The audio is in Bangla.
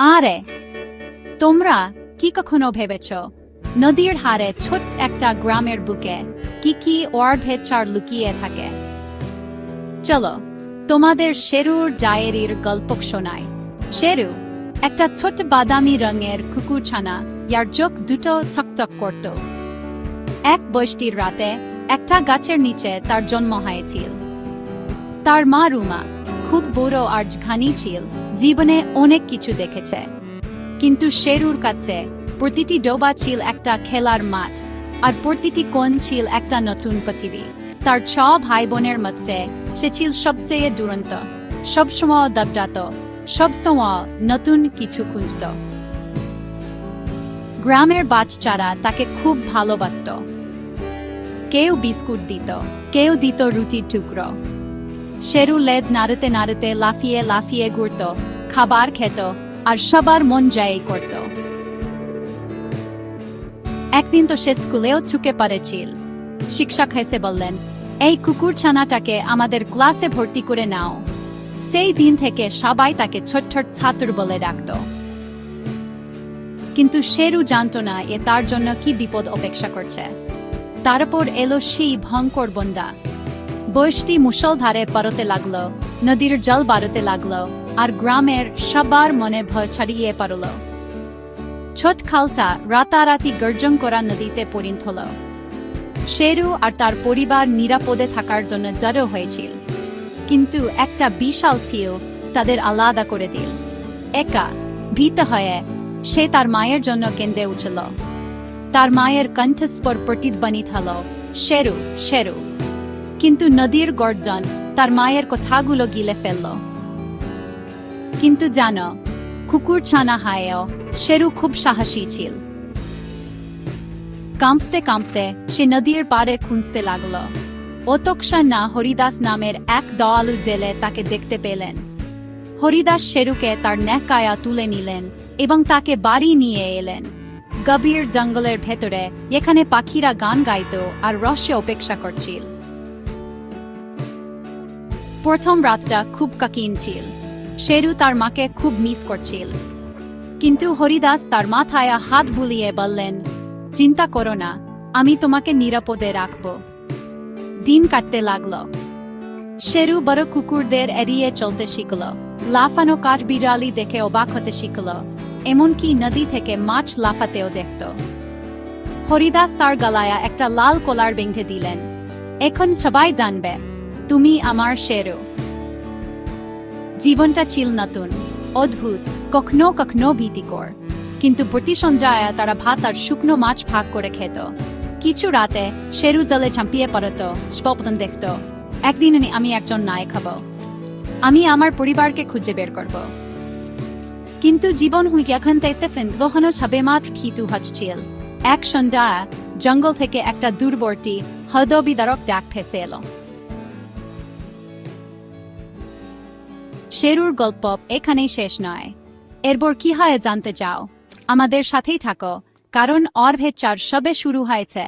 আরে তোমরা কি কখনো ভেবেছ নদীর ধারে ছোট্ট একটা গ্রামের বুকে কি অর্ধেচার লুকিয়ে থাকে? চলো তোমাদের শেরুর ডায়েরির গল্প শোনাই। শেরু একটা ছোট্ট বাদামি রঙের কুকুরছানা, যার চোখ দুটো চকচক করত। এক বৃষ্টির রাতে একটা গাছের নিচে তার জন্ম হয়েছিল। তার মা রুমা খুব বুড়ো আর ঘানি ছিল, জীবনে অনেক কিছু দেখেছে, কিন্তু শেরুর কাছে প্রতিটি ডোবা ছিল একটা খেলার মাঠ, আর প্রতিটি কোণ ছিল একটা নতুন পৃথিবী। তার ছ ভাই বোনের মধ্যে সে ছিল সবচেয়ে দুরন্ত, সবসময় দবজাত, সবসময় নতুন কিছু খুঁজত। গ্রামের বাচ্চারা তাকে খুব ভালোবাসত। কেউ বিস্কুট দিত, কেউ দিত রুটির টুকরো। শেরু লেজ নাড়তে নাড়তে লাফিয়ে লাফিয়ে ঘুরত, খাবার খেত আর সবার মন জয় করত। একদিন তো সে স্কুলেও চুকে পড়েছিল। শিক্ষক হেসে বললেন, এই কুকুর ছানাটাকে আমাদের ক্লাসে ভর্তি করে নাও। সেই দিন থেকে সবাই তাকে ছোট্ট ছাত্র বলে ডাকত। কিন্তু শেরু জানত না এ তার জন্য কি বিপদ অপেক্ষা করছে। তারপর এলো সেই ভয়ঙ্কর বন্যা। বৃষ্টি মুষলধারে পড়তে লাগলো, নদীর জল বাড়তে লাগলো, আর গ্রামের সবার মনে ভয় ছড়িয়ে পড়ল। ছোট খালটা রাতারাতি গর্জন করা নদীতে পরিণত হল। শেরু আর তার পরিবার নিরাপদে থাকার জন্য জড়ো হয়েছিল, কিন্তু একটা বিশাল ঢেউ তাদের আলাদা করে দিল। একা ভীত হয়ে সে তার মায়ের জন্য কেঁদে উঠল। তার মায়ের কণ্ঠস্বর প্রতিধ্বনিত হল, শেরু শেরু। কিন্তু নদীর গর্জন তার মায়ের কথাগুলো গিলে ফেলল। কিন্তু জানো, কুকুর ছানা হায়েও শেরু খুব সাহসী ছিল। কাঁপতে কাঁপতে সে নদীর পাড়ে খুঁজতে লাগল। অতক্ষণ না হরিদাস নামের এক দয়ালু জেলে তাকে দেখতে পেলেন। হরিদাস শেরুকে তার নেকায়া তুলে নিলেন এবং তাকে বাড়ি নিয়ে এলেন। গভীর জঙ্গলের ভেতরে, এখানে পাখিরা গান গাইত আর রসে অপেক্ষা করছিল। প্রথম রাতটা খুব কঠিন ছিল। শেরু তার মাকে খুব মিস করছিল, কিন্তু হরিদাস তার মাথায় হাত বুলিয়ে বললেন, চিন্তা করো না, আমি তোমাকে নিরাপদে রাখব। দিন কাটতে লাগলো। শেরু বড় কুকুরদের এড়িয়ে চলতে শিখল, লাফানো কাঠবিড়ালি দেখে অবাক হতে শিখল, এমনকি নদী থেকে মাছ লাফাতেও দেখত। হরিদাস তার গলায় একটা লাল কলার বেঁধে দিলেন, এখন সবাই জানবে তুমি আমার শেরু। জীবনটা ছিল নতুন, অদ্ভুত, কখনো কখনো ভীতিকর, কিন্তু প্রতি সন্ধ্যায় তারা ভাত আর শুকনো মাছ ভাগ করে খেত। কিছু রাতে শেরু জলে ঝাঁপিয়ে পড়ত, স্বপ্ন দেখত, একদিন আমি একজন নায়ক হব, আমি আমার পরিবারকে খুঁজে বের করব। কিন্তু জীবন এখন তখনও সবেমাত্র খিতু হচ্ছিল। এক সন্ধ্যায় জঙ্গল থেকে একটা দূরবর্তী হৃদয়বিদারক ডাক ভেসে এলো। শেরুর গল্প এখানেই শেষ নয়। এরপর কি হয় জানতে চাও? আমাদের সাথেই থাকো, কারণ অর্ধেচার সবে শুরু হয়েছে।